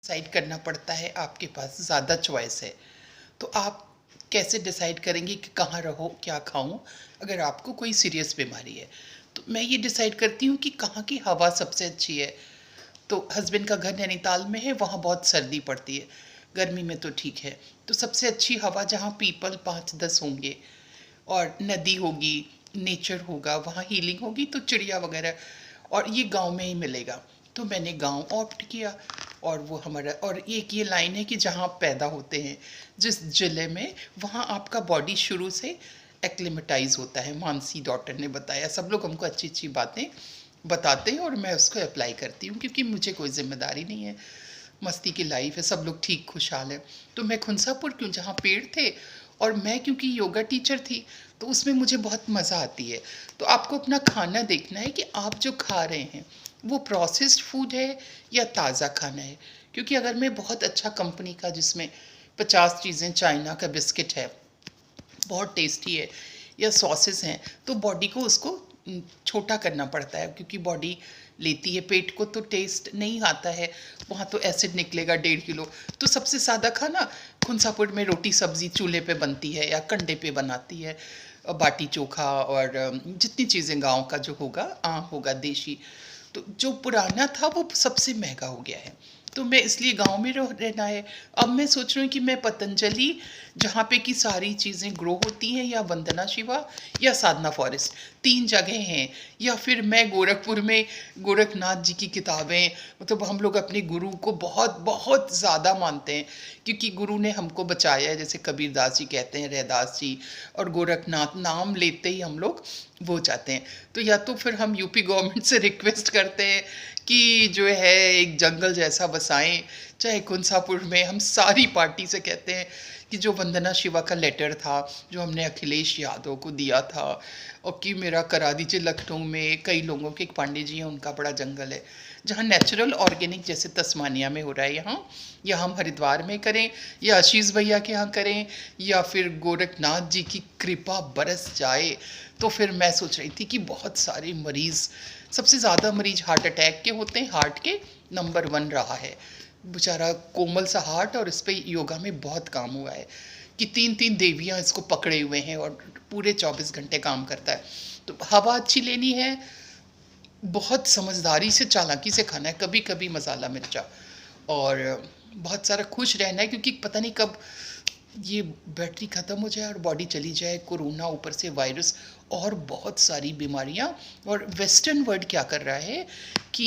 Decide करना पड़ता है, आपके पास ज़्यादा चॉइस है। तो आप कैसे डिसाइड करेंगे कि कहाँ रहो, क्या खाऊँ? अगर आपको कोई सीरियस बीमारी है, तो मैं ये डिसाइड करती हूँ कि कहाँ की हवा सबसे अच्छी है। तो हस्बैंड का घर नैनीताल में है, वहाँ बहुत सर्दी पड़ती है, गर्मी में तो ठीक है। तो सबसे अच्छी हवा जहाँ पीपल 5-10 होंगे और नदी होगी, नेचर होगा, वहाँ हीलिंग होगी, तो चिड़िया वगैरह, और ये गांव में ही मिलेगा। तो मैंने गांव ऑप्ट किया। और वो हमारा, और एक ये लाइन है कि जहाँ आप पैदा होते हैं, जिस ज़िले में, वहाँ आपका बॉडी शुरू से एक्लिमेटाइज होता है। मानसी डॉक्टर ने बताया। सब लोग हमको अच्छी अच्छी बातें बताते हैं और मैं उसको अप्लाई करती हूँ, क्योंकि मुझे कोई जिम्मेदारी नहीं है, मस्ती की लाइफ है, सब लोग ठीक खुशहाल हैं। तो मैं खुनसापुर क्यों, जहाँ पेड़ थे, और मैं क्योंकि योगा टीचर थी, तो उसमें मुझे बहुत मज़ा आती है। तो आपको अपना खाना देखना है कि आप जो खा रहे हैं वो प्रोसेस्ड फूड है या ताज़ा खाना है। क्योंकि अगर मैं बहुत अच्छा कंपनी का, जिसमें 50 चीज़ें, चाइना का बिस्किट है बहुत टेस्टी है, या सॉसेस हैं, तो बॉडी को उसको छोटा करना पड़ता है, क्योंकि बॉडी लेती है पेट को, तो टेस्ट नहीं आता है, वहाँ तो एसिड निकलेगा 1.5 किलो। तो सबसे सादा खाना खुनसापुर में रोटी सब्ज़ी चूल्हे पे बनती है या कंडे पे बनाती है, बाटी चोखा, और जितनी चीज़ें गांव का जो होगा, आम होगा देशी। तो जो पुराना था वो सबसे महंगा हो गया है, तो मैं इसलिए गांव में रहना है। अब मैं सोच रही हूँ कि मैं पतंजलि, जहाँ पे कि सारी चीज़ें ग्रो होती हैं, या वंदना शिवा, या साधना फॉरेस्ट, 3 जगह हैं। या फिर मैं गोरखपुर में गोरखनाथ जी की किताबें, मतलब हम लोग अपने गुरु को बहुत बहुत ज़्यादा मानते हैं, क्योंकि गुरु ने हमको बचाया है। जैसे कबीरदास जी कहते हैं, रैदास जी, और गोरखनाथ नाम लेते ही हम लोग वो चाहते हैं। तो या तो फिर हम यूपी गवर्नमेंट से रिक्वेस्ट करते हैं कि जो है एक जंगल जैसा बसाएं, चाहे कुंसापुर में। हम सारी पार्टी से कहते हैं कि जो वंदना शिवा का लेटर था, जो हमने अखिलेश यादव को दिया था, और कि मेरा करा दीजिए, लखनऊ में कई लोगों के, एक पांडे जी हैं, उनका बड़ा जंगल है, जहाँ नेचुरल ऑर्गेनिक, जैसे तस्मानिया में हो रहा है यहाँ, या हम हरिद्वार में करें, या आशीष भैया के यहाँ करें, या फिर गोरखनाथ जी की कृपा बरस जाए। तो फिर मैं सोच रही थी कि बहुत सारे मरीज़, सबसे ज़्यादा मरीज हार्ट अटैक के होते हैं, हार्ट के नंबर 1 रहा है बेचारा, कोमल सा हार्ट। और इस पर योगा में बहुत काम हुआ है कि 3-3 देवियाँ इसको पकड़े हुए हैं, और पूरे 24 घंटे काम करता है। तो हवा अच्छी लेनी है, बहुत समझदारी से, चालाकी से खाना है, कभी कभी मसाला मिर्चा, और बहुत सारा खुश रहना है, क्योंकि पता नहीं कब ये बैटरी ख़त्म हो जाए और बॉडी चली जाए। कोरोना, ऊपर से वायरस, और बहुत सारी बीमारियां। और वेस्टर्न वर्ल्ड क्या कर रहा है कि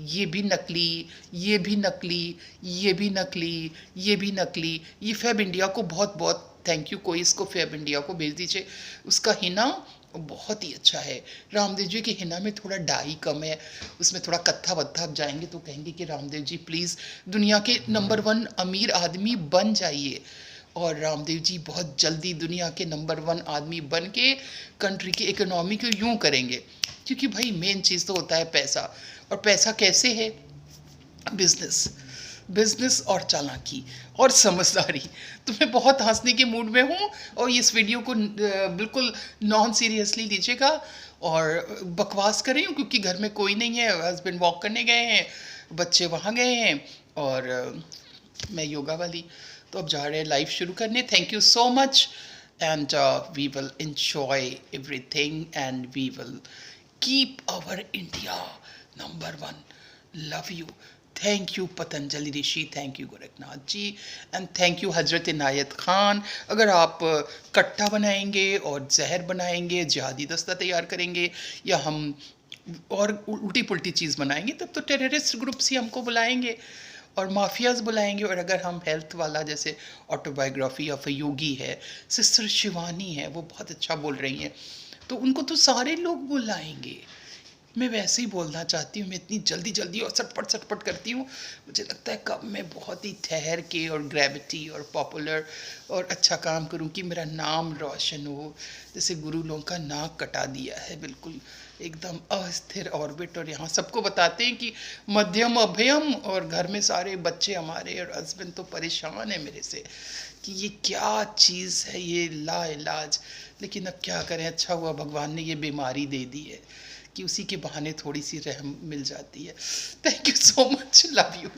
ये भी नकली, ये भी नकली, ये भी नकली, ये भी नकली। ये फैब इंडिया को बहुत बहुत थैंक यू, कोई इसको फैब इंडिया को भेज दीजिए। उसका हिना बहुत ही अच्छा है। रामदेव जी के हिना में थोड़ा डाई कम है, उसमें थोड़ा कत्था वत्था। आप जाएंगे तो कहेंगे कि रामदेव जी प्लीज़ दुनिया के नंबर 1 अमीर आदमी बन जाइए। और रामदेव जी बहुत जल्दी दुनिया के नंबर 1 आदमी बन के कंट्री की इकोनॉमी को यूँ करेंगे, क्योंकि भाई मेन चीज़ तो होता है पैसा। और पैसा कैसे है? बिजनेस, बिजनेस और चालाकी और समझदारी। तो मैं बहुत हंसने के मूड में हूँ, और इस वीडियो को बिल्कुल नॉन सीरियसली लीजिएगा, और बकवास कर रही हूँ क्योंकि घर में कोई नहीं है, हस्बैंड वॉक करने गए हैं, बच्चे वहाँ गए हैं, और मैं योगा वाली। तो अब जा रहे हैं लाइफ शुरू करने। Thank you so much, and we will enjoy everything, and we will keep our India number 1. Love you. Thank you Patanjali Rishi, thank you Gorakhnath ji, and thank you Hazrat Inayat Khan. अगर आप कट्टा बनाएंगे और जहर बनाएंगे, जिहादी दस्ता तैयार करेंगे, या हम और उल्टी पुल्टी चीज़ बनाएंगे, तब तो टेररिस्ट ग्रुप्स ही हमको बुलाएंगे और माफियाज बुलाएंगे। और अगर हम हेल्थ वाला, जैसे ऑटोबायोग्राफी ऑफ अ योगी है, सिस्टर शिवानी है, वो बहुत अच्छा बोल रही हैं, तो उनको तो सारे लोग बुलाएंगे। मैं वैसे ही बोलना चाहती हूँ, मैं इतनी जल्दी जल्दी और सटपट सटपट करती हूँ, मुझे लगता है कब मैं बहुत ही ठहर के और ग्रेविटी और पॉपुलर और अच्छा काम करूँ कि मेरा नाम रोशन हो। जैसे गुरु लोगों का नाक कटा दिया है, बिल्कुल एकदम अस्थिर ऑर्बिट, और यहाँ सबको बताते हैं कि मध्यम अभयम, और घर में सारे बच्चे हमारे और हस्बैंड तो परेशान है मेरे से कि ये क्या चीज़ है, ये लाइलाज। लेकिन अब क्या करें, अच्छा हुआ भगवान ने ये बीमारी दे दी है कि उसी के बहाने थोड़ी सी रहम मिल जाती है। Thank you so much, love you.